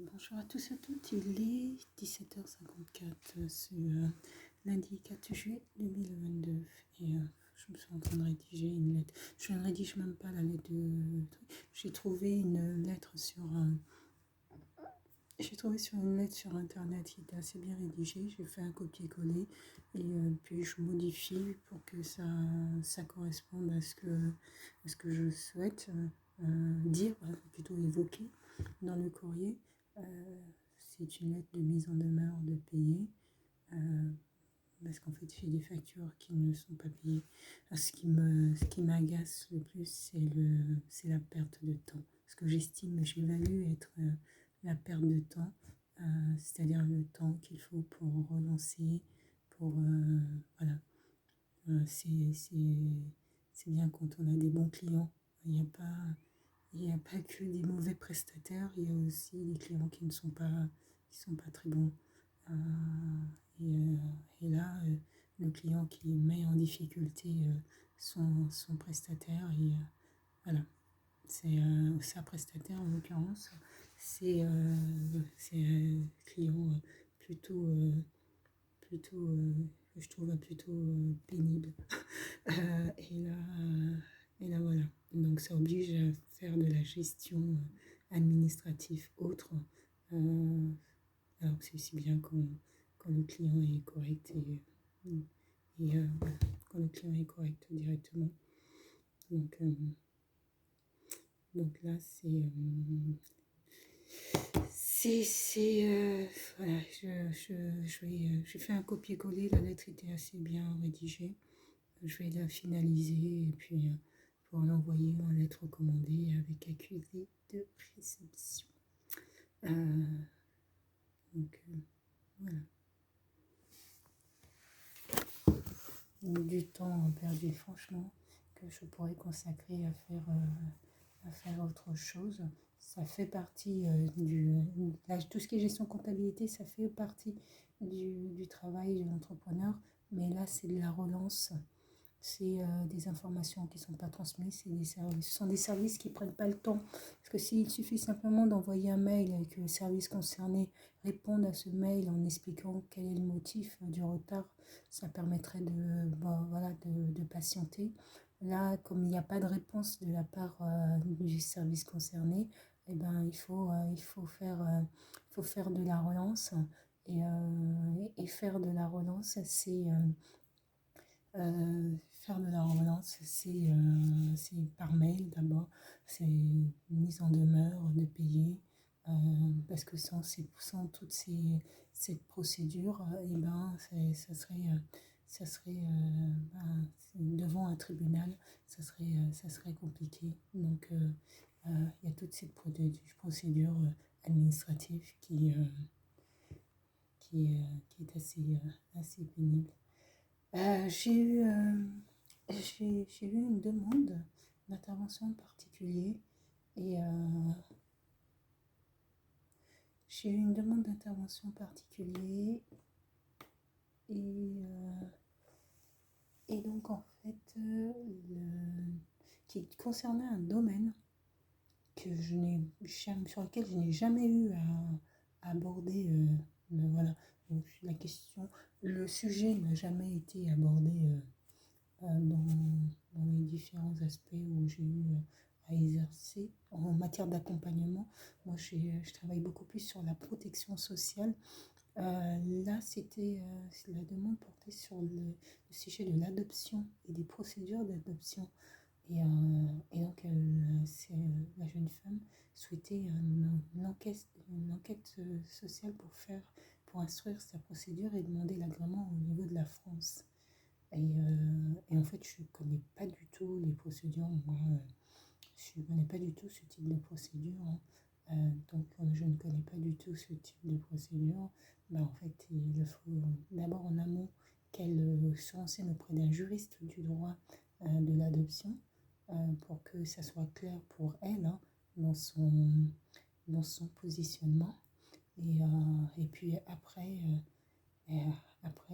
Bonjour à tous et à toutes, il est 17h54 ce lundi 4 juillet 2022 et je me suis en train de rédiger une lettre. Je ne rédige même pas la lettre de... J'ai trouvé une lettre sur... J'ai trouvé sur une lettre sur internet qui était assez bien rédigée, j'ai fait un copier-coller et puis je modifie pour que ça corresponde à ce que je souhaite dire, plutôt évoquer dans le courrier. Euh, c'est une lettre de mise en demeure de payer euh, parce qu'en fait j'ai des factures qui ne sont pas payées. Ce qui m'agace le plus, c'est la perte de temps. Ce que j'évalue être la perte de temps, c'est-à-dire le temps qu'il faut pour relancer, pour voilà. C'est bien quand on a des bons clients. Il n'y a pas, il n'y a pas que des mauvais prestataires, il y a aussi des clients qui sont pas très bons. Euh, et là, le client qui met en difficulté son prestataire, et voilà, c'est un prestataire en l'occurrence, c'est un client plutôt, plutôt je trouve plutôt pénible. Et là, voilà. Donc ça oblige à faire de la gestion administrative autre. Euh, alors que c'est aussi bien quand le client est correct voilà, quand le client est correct directement. Donc, donc là, voilà, je fais un copier-coller, la lettre était assez bien rédigée. Je vais la finaliser et puis pour l'envoyer en lettre recommandée avec accusé de réception. Euh, donc voilà. Du temps perdu franchement que je pourrais consacrer à faire autre chose. Ça fait partie tout ce qui est gestion comptabilité, ça fait partie du travail de l'entrepreneur, mais là c'est de la relance. C'est des informations qui ne sont pas transmises, ce sont des services qui ne prennent pas le temps. Parce que s'il suffit simplement d'envoyer un mail et que le service concerné réponde à ce mail en expliquant quel est le motif du retard, ça permettrait de patienter. Là, comme il n'y a pas de réponse de la part du service concerné, eh ben, il faut faire de la relance. Et faire de la relance, faire de la relance, c'est par mail d'abord, c'est une mise en demeure de payer, parce que sans cette procédure, eh ben, ça serait devant un tribunal, ça serait compliqué. Donc, il y a toute cette procédure administrative qui est assez pénible. J'ai eu, j'ai eu une demande d'intervention particulière et j'ai eu une demande d'intervention particulière et, et donc en fait qui concernait un domaine sur lequel je n'ai jamais eu à aborder. Voilà, donc, le sujet n'a jamais été abordé dans les différents aspects où j'ai eu à exercer en matière d'accompagnement. Moi, je travaille beaucoup plus sur la protection sociale. Là, la demande portait sur le sujet de l'adoption et des procédures d'adoption. Et donc, la jeune femme souhaitait une enquête sociale pour instruire sa procédure et demander l'agrément au niveau de la France. Et en fait, je ne connais pas du tout les procédures. Moi, je ne connais pas du tout ce type de procédure. Hein. Donc, je ne connais pas du tout ce type de procédure. Ben, en fait, il faut d'abord en amont qu'elle se renseigne auprès d'un juriste du droit de l'adoption pour que ça soit clair pour elle, hein, dans son positionnement. Et puis après,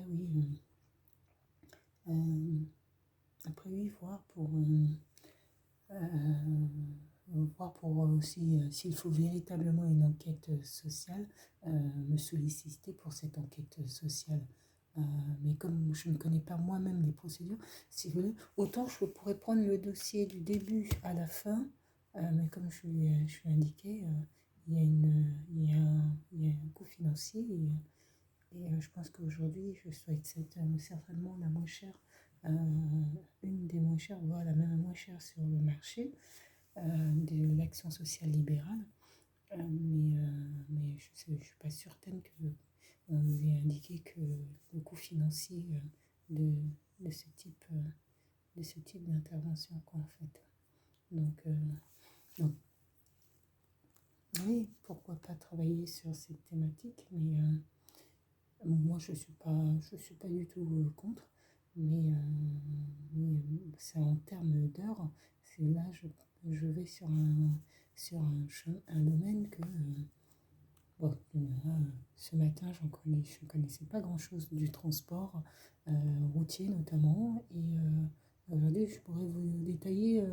oui. Après, oui, voir pour voir pour aussi s'il faut véritablement une enquête sociale, me solliciter pour cette enquête sociale. Mais comme je ne connais pas moi-même les procédures, si vous voulez, autant je pourrais prendre le dossier du début à la fin, mais comme je suis indiqué, il y a un coût financier et je pense qu'aujourd'hui, je souhaite certainement la moins chère, euh, une des moins chères, voire la même moins chère sur le marché de l'action sociale libérale. Mais je ne suis pas certaine qu'on nous ait indiqué que le coût financier de, de ce type, de ce type d'intervention qu'en fait. Donc, donc, oui, pourquoi pas travailler sur cette thématique, mais moi je suis pas du tout contre, mais, c'est en termes d'heures, c'est là je vais un domaine que bon, ce matin, je ne connaissais pas grand-chose du transport routier notamment. Et aujourd'hui, je pourrais vous détailler,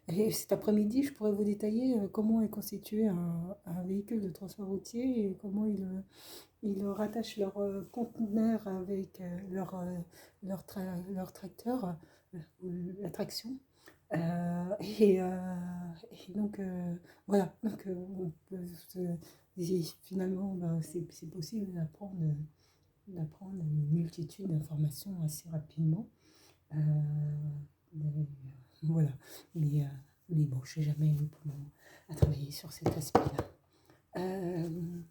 et cet après-midi, je pourrais vous détailler comment est constitué un véhicule de transport routier et comment ils rattachent leur conteneur avec leur tracteur, la traction. Euh, et, euh, et donc, voilà. Donc, finalement, ben, c'est possible d'apprendre une multitude d'informations assez rapidement. Euh, mais, voilà. Mais, euh, mais bon, je n'ai jamais eu pour le moment à travailler sur cet aspect-là. Euh,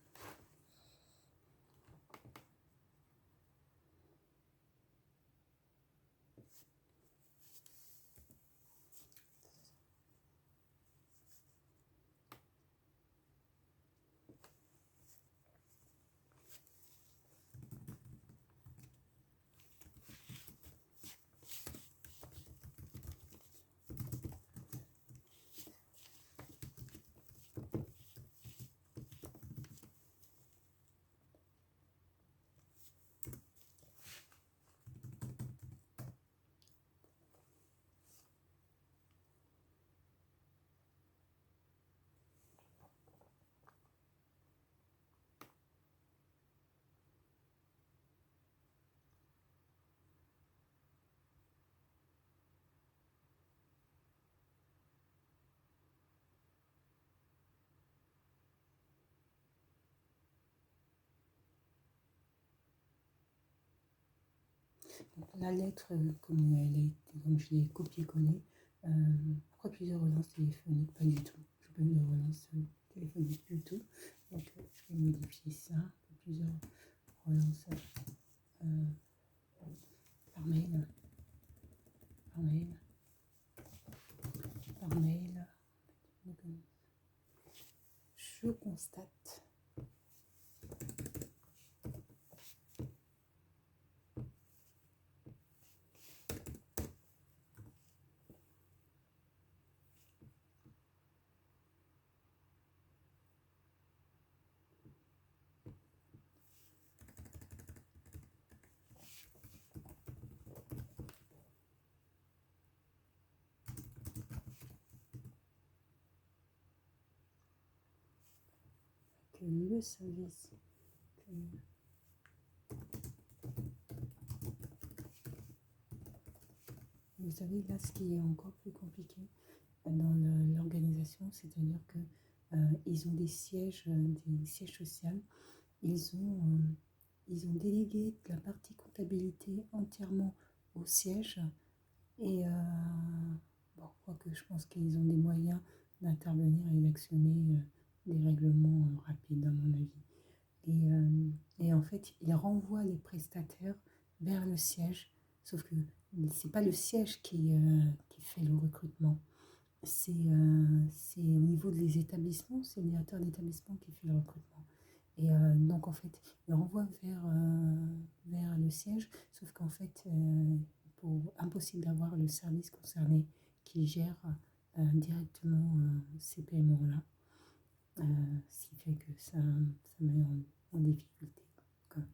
la lettre, comme je l'ai copié-collé, après plusieurs relances téléphoniques, pas du tout. Je n'ai pas eu de relance téléphonique du tout. Donc, je vais modifier ça. Plusieurs relances euh, par mail, par mail, par mail. Donc, je constate que le service, que vous savez, là, ce qui est encore plus compliqué dans l'organisation, c'est-à-dire que ils ont des sièges sociaux. Ils ont, ils ont délégué la partie comptabilité entièrement au siège. Et bon, quoique je pense qu'ils ont des moyens d'intervenir et d'actionner des règlements rapides, à mon avis. Et en fait, ils renvoient les prestataires vers le siège, sauf que c'est pas le siège qui fait le recrutement. C'est au niveau des établissements, c'est le directeur d'établissement qui fait le recrutement. Et donc en fait, il renvoie vers le siège, sauf qu'en fait, impossible d'avoir le service concerné qui gère directement ces paiements-là, ce qui fait que ça met en difficulté. Donc,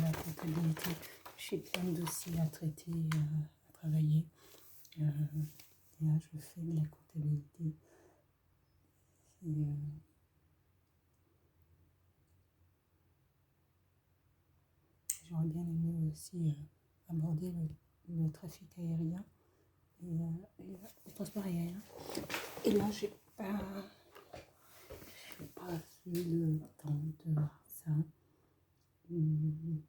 la comptabilité. J'ai plein de dossiers à traiter, à travailler. Euh, Là, je fais de la comptabilité. J'aurais bien aimé aussi aborder le trafic aérien et le transport aérien. Et là, j'ai pas eu le temps de voir ça. Hum,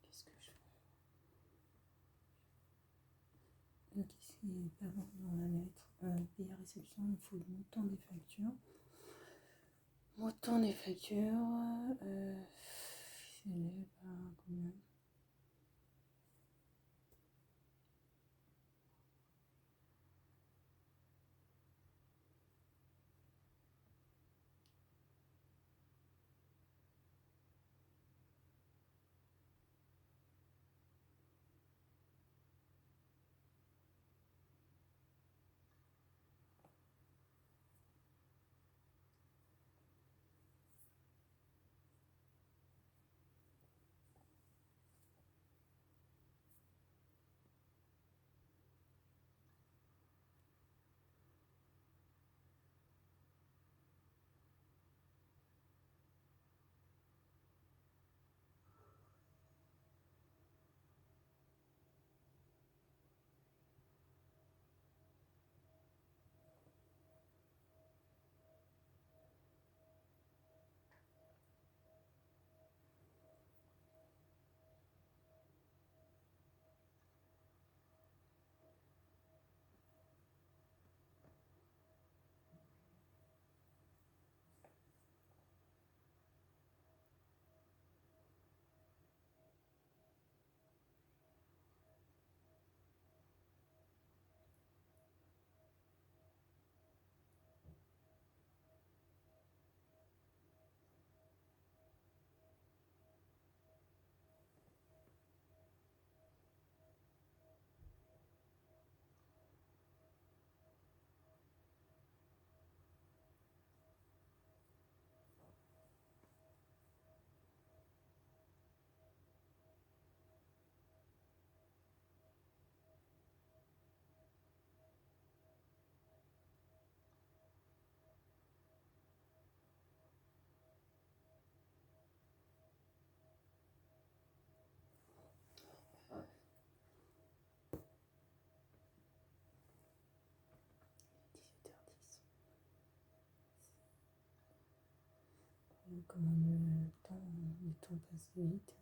Qu'est-ce que je fais? Donc ici, pardon, dans la lettre, payer à réception, il faut le montant des factures. Montant des factures, s'élève à combien? Comment le temps passe vite.